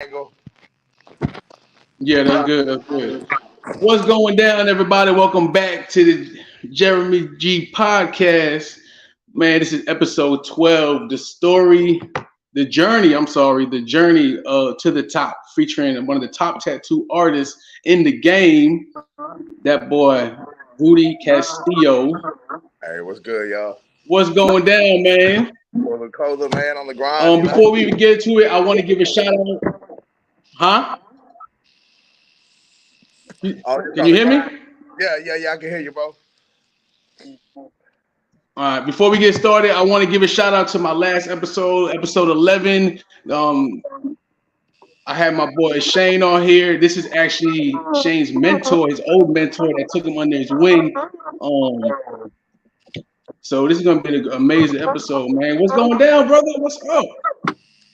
angle. Yeah, that's good. That's good. What's going down, everybody? Welcome back to the Jeremy G podcast. Man, this is episode 12. The journey to the top, featuring one of the top tattoo artists in the game. That boy, Rudy Castillo. Hey, what's good, y'all? What's going down, man? Well, Cola, man, on the grind, Before we even get to it, I want to give a shout out. Huh? Oh, just Can on you the hear me? grind. Yeah, I can hear you, bro. All right, before we get started, I want to give a shout out to my last episode 11. Um, I had my boy Shane on here. This is actually Shane's mentor, his old mentor that took him under his wing. Um, so this is gonna be an amazing episode, man. What's going down, brother? What's up?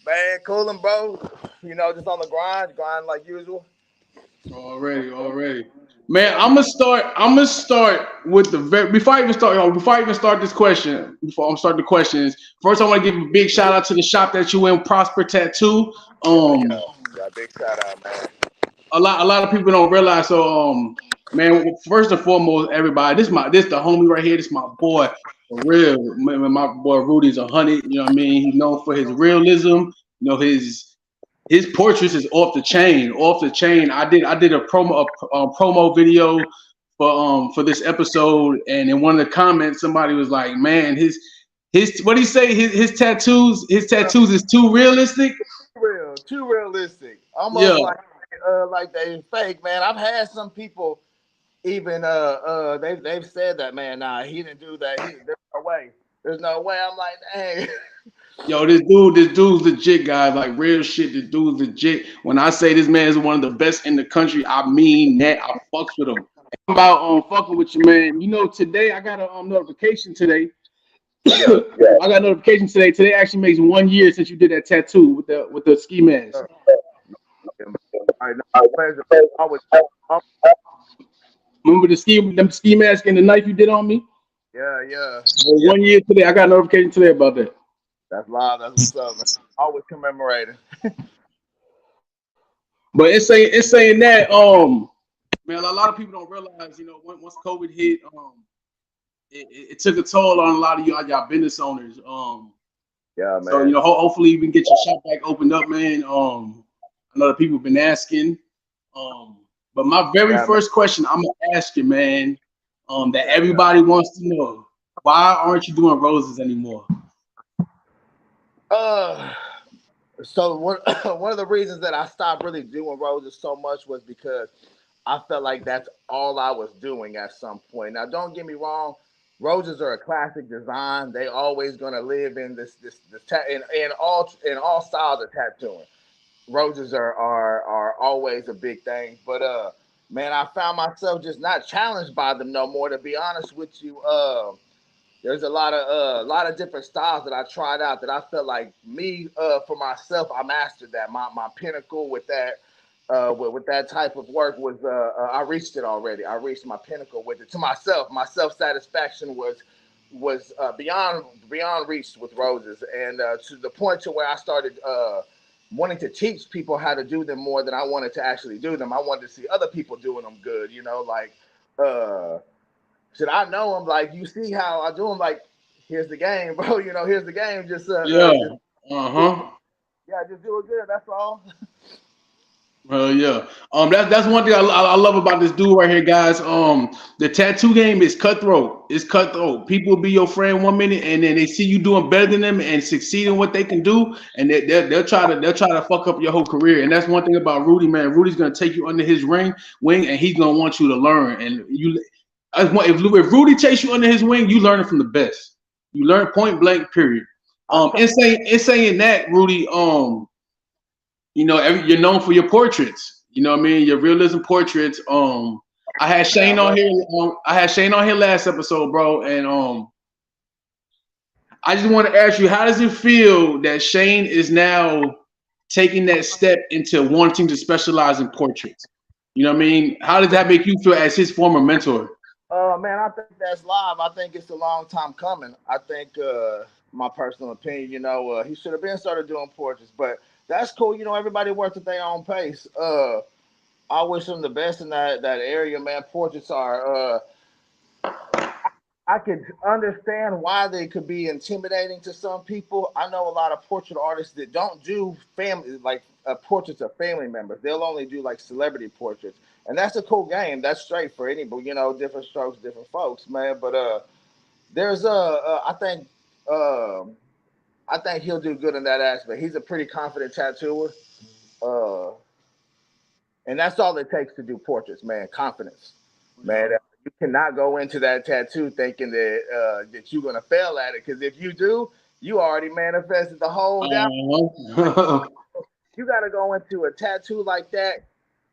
Man, cooling, bro. Just on the grind like usual. Already. Man, I'm gonna start with the very before I even start this question, before I'm starting the questions, first I want to give a big shout out to the shop that you in, Prosper Tattoo. Yeah, Um yeah, big shout out, man. a lot of people don't realize. So man, first and foremost, everybody, this the homie right here, this my boy for real. Man, my boy Rudy's 100, you know what I mean? He's known for his realism, his portraits is off the chain, off the chain. I did a promo video for this episode, and in one of the comments, somebody was like, "Man, his what do you say? His tattoos is too realistic." Too realistic. Yeah, Almost like they fake, man. I've had some people even they've said that, man. Nah, he didn't do that. There's no way. There's no way. I'm like, dang. yo, this dude's legit, guys. Like real shit. This dude's legit. When I say this man is one of the best in the country, I mean that. I fucks with him. I'm about fucking with you, man. Today I got a notification today. Yeah. I got a notification today. Today actually makes 1 year since you did that tattoo with the ski mask. All right, no, pleasure. I Remember them ski mask and the knife you did on me? yeah. Well, 1 year today. I got a notification today about that. That's live. That's what's up, man. Always commemorating. But it's saying that man, a lot of people don't realize, once COVID hit, it took a toll on a lot of y'all business owners. Yeah, So man. hopefully you can get your shop back opened up, man. I know that people have been asking. But my very Yeah, man. first question I'm gonna ask you, man, that everybody wants to know: why aren't you doing roses anymore? Uh, so one one of the reasons that I stopped really doing roses so much was because I felt like that's all I was doing at some point. Now, don't get me wrong, roses are a classic design. They always gonna live in in all styles of tattooing. Roses are always a big thing, but man, I found myself just not challenged by them no more. To be honest with you, there's a lot of different styles that I tried out that I felt like me for myself I mastered that. My pinnacle with that with that type of work was I reached it already. I reached my pinnacle with it to myself. My self satisfaction was beyond reach with roses, and to the point to where I started wanting to teach people how to do them more than I wanted to actually do them. I wanted to see other people doing them good. Like uh, should I know them? Like you see how I do them? Like here's the game, bro. Here's the game. Just Yeah. just Uh-huh. yeah, just do it good. That's all. Well, yeah. That's one thing I love about this dude right here, guys. The tattoo game is cutthroat. It's cutthroat. People will be your friend 1 minute, and then they see you doing better than them and succeed in what they can do, and they'll try to fuck up your whole career. And that's one thing about Rudy, man. Rudy's gonna take you under his wing, and he's gonna want you to learn. And if Rudy takes you under his wing, you learn it from the best. You learn point blank. Period. In saying that, Rudy, you're known for your portraits. You know what I mean? Your realism portraits. I had Yeah, Shane on bro. here. I had Shane on here last episode, bro, and I just want to ask you, how does it feel that Shane is now taking that step into wanting to specialize in portraits? You know what I mean? How does that make you feel as his former mentor? Man, I think that's live. I think it's a long time coming. I think my personal opinion, he should have been started doing portraits, but That's cool. You know, everybody works at their own pace. I wish them the best in that area, man. Portraits are I could understand why they could be intimidating to some people. I know a lot of portrait artists that don't do family like portraits of family members. They'll only do like celebrity portraits, and that's a cool game. That's straight for anybody. You know, different strokes, different folks, man. But there's um I think he'll do good in that aspect. He's a pretty confident tattooer, uh, and that's all it takes to do portraits, man. Confidence, man. Yeah. You cannot go into that tattoo thinking that you're gonna fail at it, because if you do, you already manifested the whole down. Uh-huh. You got to go into a tattoo like that,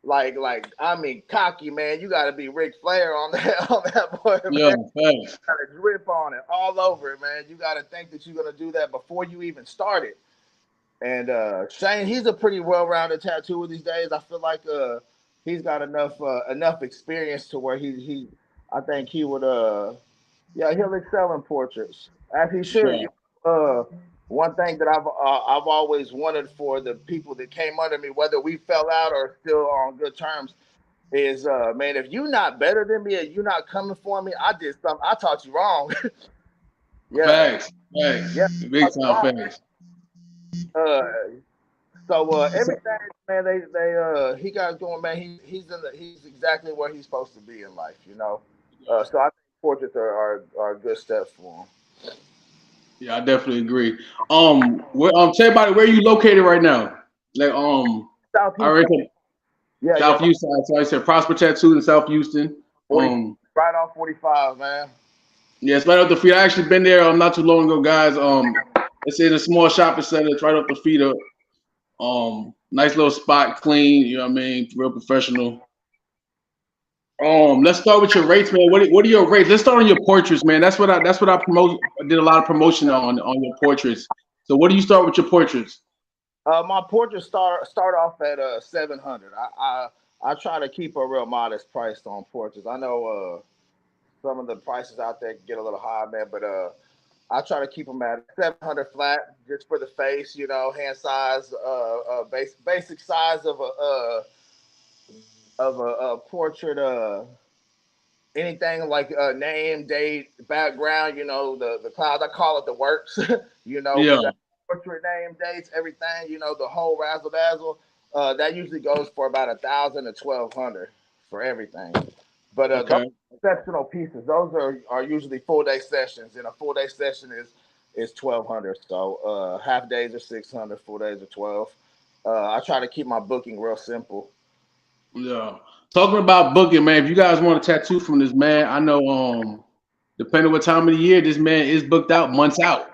like I mean, cocky, man. You got to be Ric Flair on that on that boy, Yeah, man. thanks. Got to drip on it all over it, man. You got to think that you're gonna do that before you even start it. And Shane, he's a pretty well-rounded tattooer these days. I feel like he's got enough experience to where he I think he would yeah, he'll excel in portraits as he should. Yeah. One thing that I've always wanted for the people that came under me, whether we fell out or still on good terms, is man, if you're not better than me and you're not coming for me, I did something. I taught you wrong. Yeah, Facts. Facts. yeah, Big I taught you time wrong. facts. So So, everything, man, they he got going, man. He's exactly where he's supposed to be in life, you know. So I think portraits are a good step for him. yeah, I definitely agree. Tell everybody where you located right now. Like, South I Houston, reckon yeah, yeah, South Houston. So I said Prosper Tattoo in South Houston. 40, right off 45, man. Yeah, it's right up the feet. I actually been there not too long ago, guys. It's in a small shopping center. It's right up the feet of nice little spot, clean. You know what I mean? Real professional. Let's start with your rates, man. What are your rates? Let's start on your portraits, man. That's what I promote. I did a lot of promotion on your portraits. So what do you start with your portraits? My portraits start off at 700. I try to keep a real modest price on portraits. I know some of the prices out there can get a little high, man, but I try to keep them at 700 flat, just for the face, you know, hand size, basic size of a portrait. Anything like name, date, background, you know, the clouds. I call it the works, you know, Yeah. because that portrait, name, dates, everything, you know, the whole razzle dazzle. That usually goes for about 1,000 to 1,200 for everything. But those Okay. exceptional pieces, those are usually full day sessions, and a full day session is 1,200. So half days are 600, full days are 12. I try to keep my booking real simple. Yeah. Talking about booking, man. If you guys want a tattoo from this man, I know. Depending what time of the year, this man is booked out months out,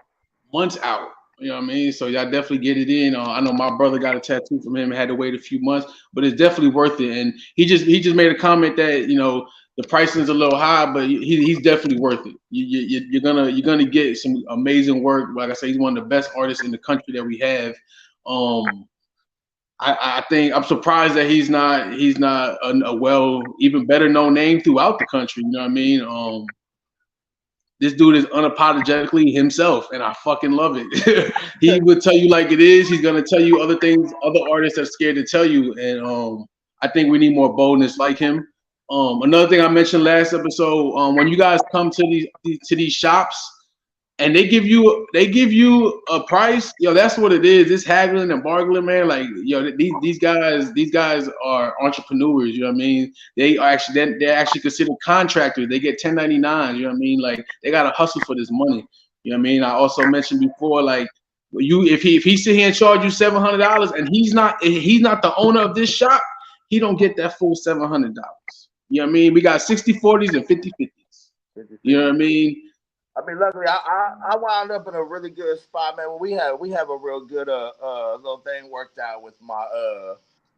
months out. You know what I mean? So y'all definitely get it in. I know my brother got a tattoo from him, had to wait a few months, but it's definitely worth it. And he just made a comment that the pricing is a little high, but he's definitely worth it. You're gonna get some amazing work. Like I say, he's one of the best artists in the country that we have. Um, I think I'm surprised that he's not a well even better known name throughout the country. You know what I mean? This dude is unapologetically himself, and I fucking love it. He would tell you like it is. He's gonna tell you other things other artists are scared to tell you, and I think we need more boldness like him. Another thing I mentioned last episode, when you guys come to these shops, and they give you a price, that's what it is. It's haggling and bargaining, man. Like, these guys are entrepreneurs. You know what I mean? They're actually considered contractors. They get 1099s. You know what I mean? Like, they gotta hustle for this money. You know what I mean? I also mentioned before, like, if he sit here and charge you $700 and he's not the owner of this shop, he don't get that full $700. You know what I mean? We got 60/40s and 50/50s. You know what I mean? I mean, luckily, I wound up in a really good spot, man. We have a real good little thing worked out with my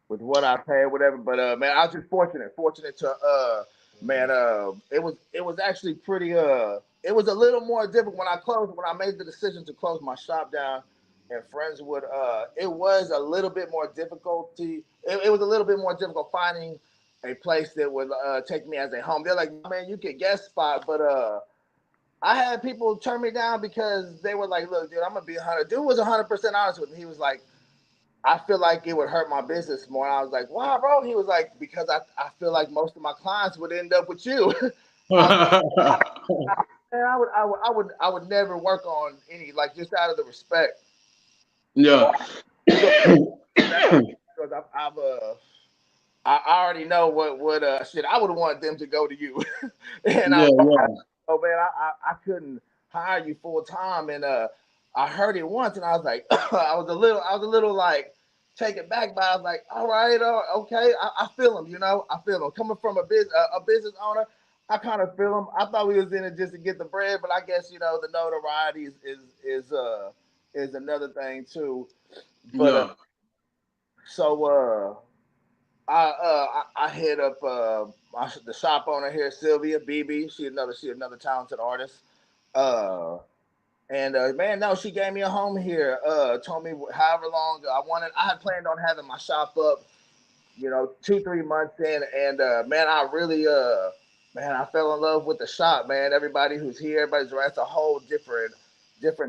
with what I pay, whatever. But man, I was just fortunate to man, it was actually pretty it was a little more difficult when I made the decision to close my shop down in Friendswood. It was a little bit more difficulty. It was a little bit more difficult finding a place that would take me as a home. They're like, man, you could guest spot, but I had people turn me down because they were like, "Look, dude, I'm gonna be 100." Dude was 100% honest with me. He was like, I feel like it would hurt my business more. And I was like, why, bro? He was like, because I feel like most of my clients would end up with you. I, man, I would never work on any, like, just out of the respect. Yeah. Because I already know what shit I would want them to go to you, and Yeah, yeah, oh man, I couldn't hire you full time, and I heard it once, and I was like, I was a little like taken back, but I was like, all right, okay, I feel him, I feel him coming from a business owner. I kind of feel him. I thought we was in it just to get the bread, but I guess the notoriety is another thing too. But yeah. so I hit up the shop owner here, Sylvia BB. She another talented artist. Uh, and man, no, she gave me a home here. Told me however long I wanted. I had planned on having my shop up, 2-3 months in, and man, I really man, I fell in love with the shop. Man, everybody who's here, everybody's right. It's a whole different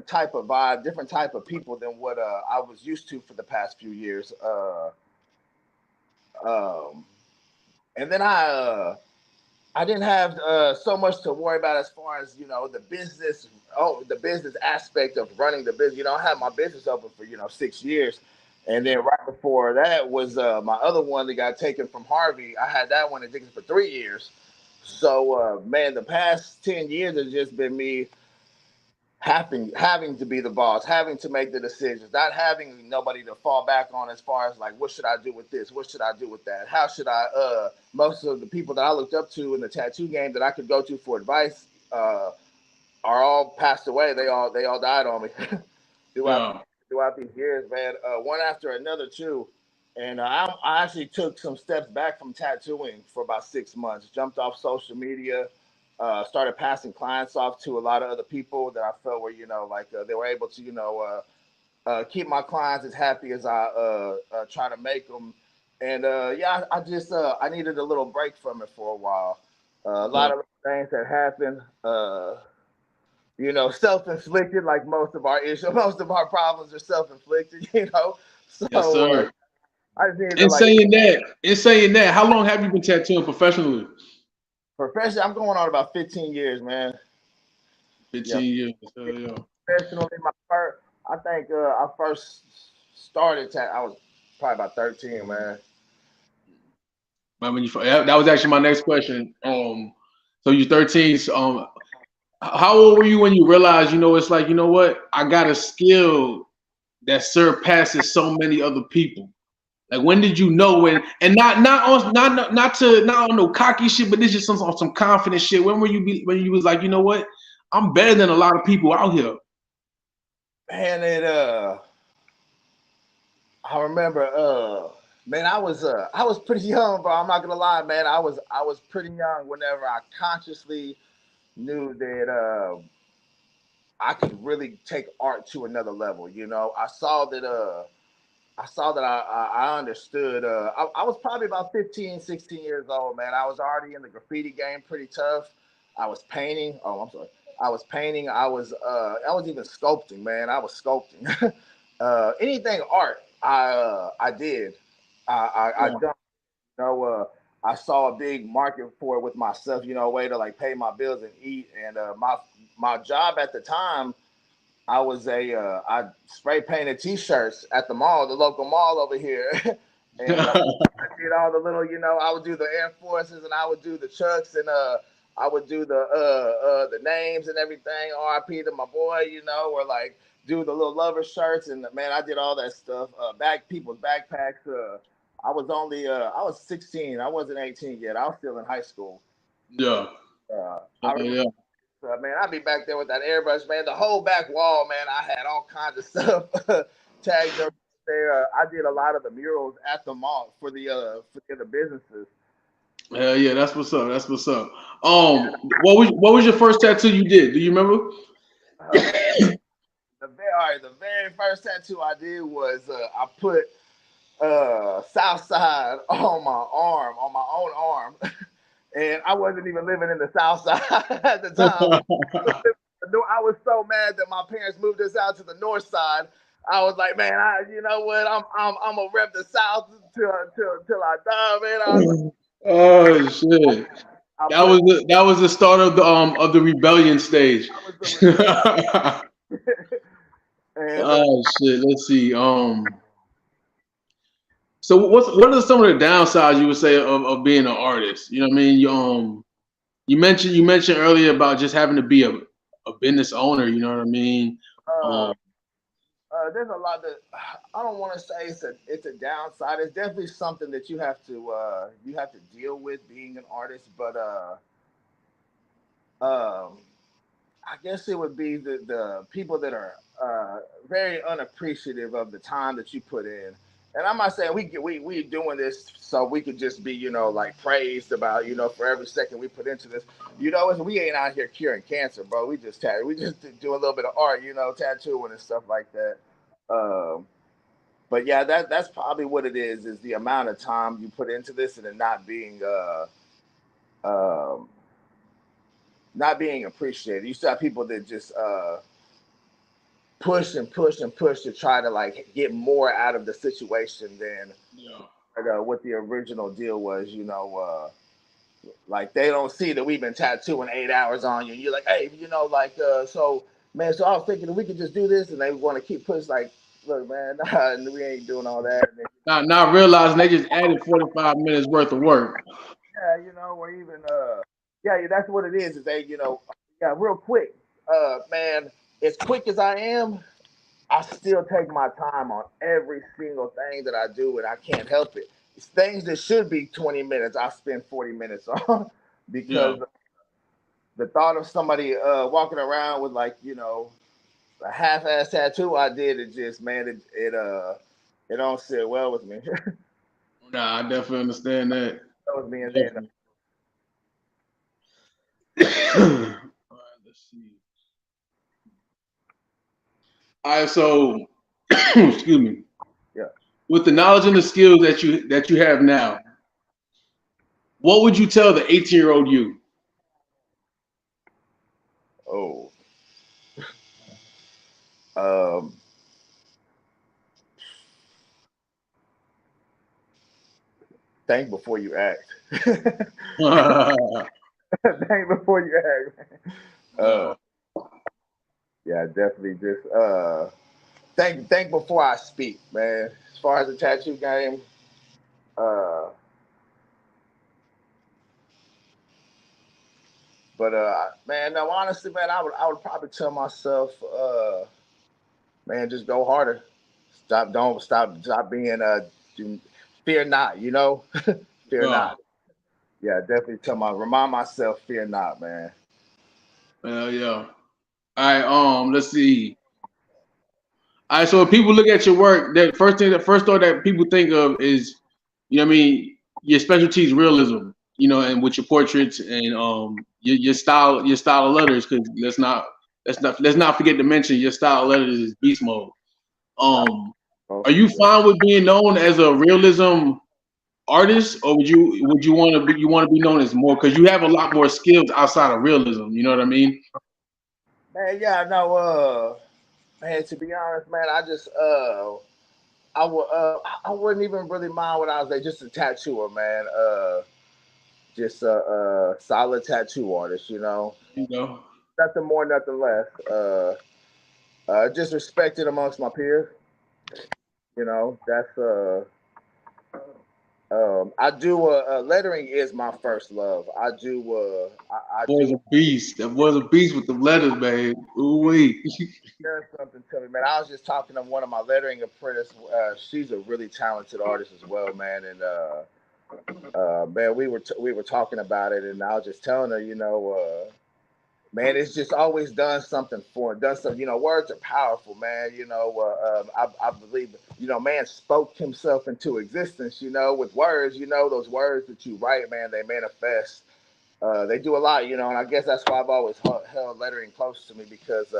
type of vibe, different type of people than what I was used to for the past few years. Um, and then I didn't have so much to worry about as far as the business aspect of running the business. I had my business open for 6 years, and then right before that was my other one that got taken from Harvey. I had that one addicted for 3 years. So man, the past 10 years has just been me having to be the boss, having to make the decisions, not having nobody to fall back on as far as like what should I do with this, what should I do with that, how should I most of the people that I looked up to in the tattoo game that I could go to for advice are all passed away. They all died on me throughout Yeah. throughout these years, man. One after another too. And I actually took some steps back from tattooing for about 6 months. Jumped off social media, started passing clients off to a lot of other people that I felt were, like they were able to, keep my clients as happy as I try to make them. And yeah, I just I needed a little break from it for a while. A lot Yeah. of things that happened. Self-inflicted, like most of our issues, most of our problems are self-inflicted. So Yes, sir. I just needed to like In saying that, how long have you been tattooing professionally? professionally. I'm going on about 15 years, man. Yeah, 15 years. Yeah. professionally, my first. I think I first started. I was probably about 13, man. That was actually my next question. So you're 13. How old were you when you realized, it's like, you know what? I got a skill that surpasses so many other people. Like when did you know when and not on no cocky shit, but this just on some confident shit. When you was like, you know what? I'm better than a lot of people out here. Man, I remember man, I was pretty young, bro. I'm not gonna lie, man. I was pretty young whenever I consciously knew that I could really take art to another level. I understood. I was probably about 15, 16 years old, man. I was already in the graffiti game pretty tough. I was painting. Oh, I'm sorry. I was painting. I was even sculpting, man. I was sculpting. Anything art, I did. I Yeah. done. You know, I saw a big market for it with myself. A way to like pay my bills and eat. And my job at the time, I spray painted T-shirts at the mall, the local mall over here, and I did all the little, I would do the Air Forces and I would do the Chucks and I would do the names and everything. R.I.P. to my boy, or like do the little lover shirts and man, I did all that stuff. People's backpacks. I was 16. I wasn't 18 yet. I was still in high school. Yeah. I Yeah. man, I'd be back there with that airbrush, man. The whole back wall, man, I had all kinds of stuff tagged up there. I did a lot of the murals at the mall for the businesses. Yeah, that's what's up. That's what's up. What was your first tattoo you did? Do you remember? Uh, the very first tattoo I did was I put South Side on my arm, on my own arm, and I wasn't even living in the South Side at the time. I was so mad that my parents moved us out to the North Side. I was like, man, you know what? I'm gonna rep the South till I die, man. Oh shit. I That put was the start of the rebellion stage. I was the rebellion, and Oh shit. Let's see. So what are some of the downsides you would say of being an artist? You know what I mean? You mentioned earlier about just having to be a business owner. You know what I mean? uh, Um, there's a lot that I don't want to say it's a downside. It's definitely something that you have to deal with being an artist, but um, I guess it would be the people that are very unappreciative of the time that you put in. And I'm not saying we doing this so we could just be like praised about for every second we put into this. We ain't out here curing cancer, bro. We just do a little bit of art, tattooing and stuff like that. Um, but yeah, that's probably what it is the amount of time you put into this and it um, not being appreciated. You still have people that just push and push and push to try to like get more out of the situation than yeah. what the original deal was. Like they don't see that we've been tattooing 8 hours on you. And you're like, hey, so man. So I was thinking that we could just do this, and they want to keep pushing. Like, look, man, nah, we ain't doing all that. And Not realizing they just added 45 minutes worth of work. yeah, or even yeah, that's what it is. Is they, yeah, real quick, man. As quick as I am, I still take my time on every single thing that I do, and I can't help it. It's things that should be 20 minutes, I spend 40 minutes on Yeah. because the thought of somebody walking around with like, a half-ass tattoo I did, it just, man, it don't sit well with me. It Nah, I definitely understand that. was me, and then Definitely. All right, let's see. All right, so excuse me. yeah. With the knowledge and the skills that you have now, what would you tell the 18-year-old you? Oh, um, think before you act. Yeah. Think before you act. Uh, yeah, definitely just think before I speak, man. As far as the tattoo game, uh, but man, no, honestly, man, I would probably tell myself, man, just go harder. Stop being fear not, fear Yeah. not. Yeah, definitely remind myself, fear not, man. Yeah. All right. Let's see. All right. So if people look at your work, the first thought that people think of is, what I mean, your specialty is realism. And with your portraits and your style of letters, because let's not forget to mention your style of letters is beast mode. Nah, Um, bro. are you fine with being known as a realism artist, or would you want to be known as more because you have a lot more skills outside of realism? You know what I mean? Man, yeah, no, man. To be honest, man, I wouldn't even really mind what I was like, just a tattooer, man. Just a solid tattoo artist, You know. nothing more, nothing less. Just respected amongst my peers. That's I do lettering is my first love. I Boy's do a beast. That boy's a beast with the letters, man. Ooh wee. share something to me, man. I was just talking to one of my lettering apprentices. She's a really talented artist as well, man. And man, we were talking about it, and I was just telling her, man, it's just always done something for it. Done something, words are powerful, man. I believe, man spoke himself into existence, with words, those words that you write, man, they manifest. They do a lot, and I guess that's why I've always held lettering close to me because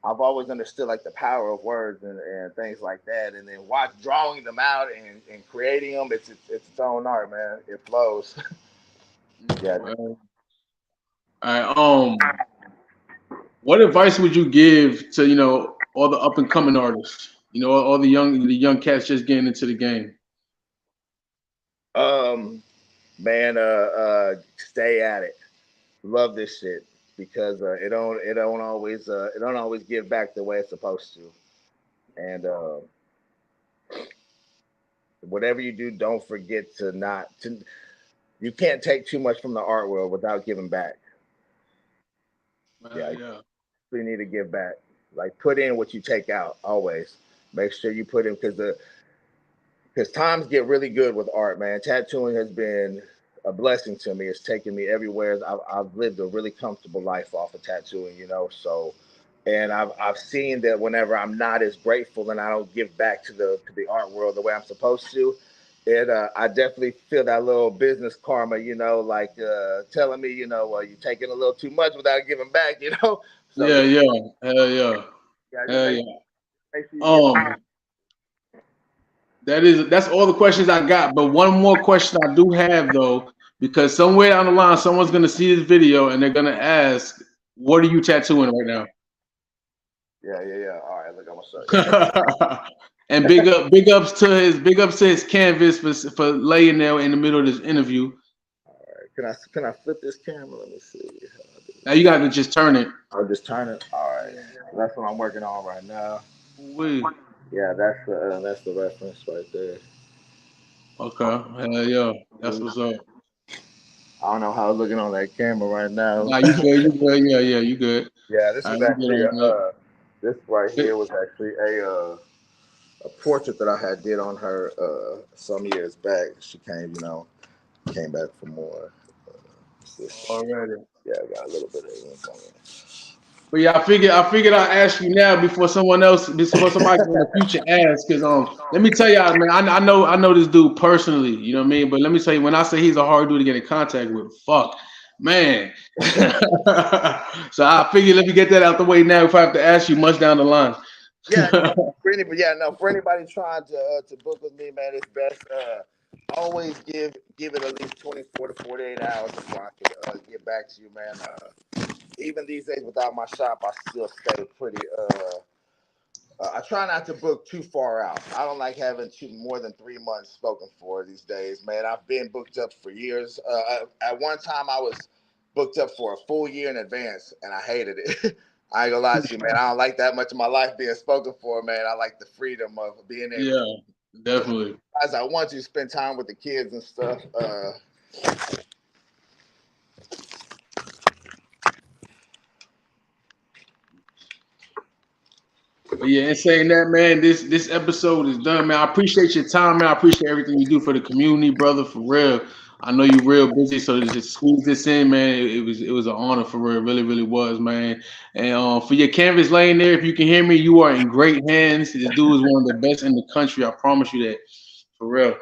I've always understood like the power of words and things like that. And then drawing them out and creating them, it's its own art, man. It flows. Yeah. All right. What advice would you give to all the up and coming artists? You know, all the young cats just getting into the game. Um, man, stay at it. Love this shit because it don't always give back the way it's supposed to. And whatever you do, don't forget to not to. You can't take too much from the art world without giving back. Yeah, Yeah. you need to give back. Like put in what you take out always. Make sure you put in because times get really good with art, man. Tattooing has been a blessing to me. It's taken me everywhere. I've lived a really comfortable life off of tattooing, you know. So, and I've seen that whenever I'm not as grateful and I don't give back to the art world the way I'm supposed to, I definitely feel that little business karma, you know, like telling me, you know, you're taking a little too much without giving back, you know. So Yeah, just yeah, hell yeah, yeah, just hell yeah. make sure you give it. Um, that's all the questions I got. But one more question I do have though, because somewhere down the line, someone's gonna see this video and they're gonna ask, "What are you tattooing right Yeah, yeah, yeah. All right, look, I'm gonna show you. now?" And big ups to his canvas for laying there in the middle of this interview. Can I flip this camera? Let me see. Now you got to just turn it. I'll just turn it. All right, that's what I'm working on right now. Wait. Yeah, that's the reference right there. Okay. Hell yeah. That's what's up. I don't know how I'm looking on that camera right now. Nah, you good. You good. Yeah, yeah. You good. Yeah, this All is right, you good actually on that. this right here was actually a portrait that I had did on her some years back. She came, you know, came back for more. Already. Yeah, I got a little bit of ink on it. But yeah, I figured I'd ask you now before somebody in the future asks, because let me tell y'all, man, I know this dude personally, you know what I mean? But let me tell you, when I say he's a hard dude to get in contact with, fuck, man. So I figured let me get that out the way now if I have to ask you much down the line. Yeah, for anybody, yeah, no, for anybody trying to book with me, man, it's best always give it at least 24 to 48 hours before I can get back to you, man. Even these days without my shop, I still stay pretty. I try not to book too far out. I don't like having more than 3 months spoken for these days, man. I've been booked up for years. At one time, I was booked up for a full year in advance, and I hated it. I ain't gonna lie to you, man. I don't like that much of my life being spoken for, man. I like the freedom of being able Yeah, definitely. as I want to spend time with the kids and stuff. But yeah, and saying that, man, this episode is done, man. I appreciate your time, man. I appreciate everything you do for the community, brother, for real. I know you're real busy, so to just squeeze this in, man. It was an honor for real, really, really was, man. And for your canvas laying there, if you can hear me, you are in great hands. This dude is one of the best in the country. I promise you that, for real.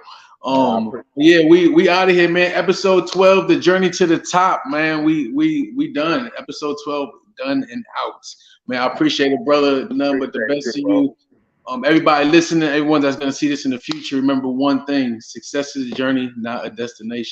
Yeah, we out of here, man. Episode 12, the journey to the top, man. We done. Episode 12 done and out. Man, I appreciate it, brother. None but the best to you. Everybody listening, everyone that's gonna see this in the future, remember one thing: success is a journey, not a destination.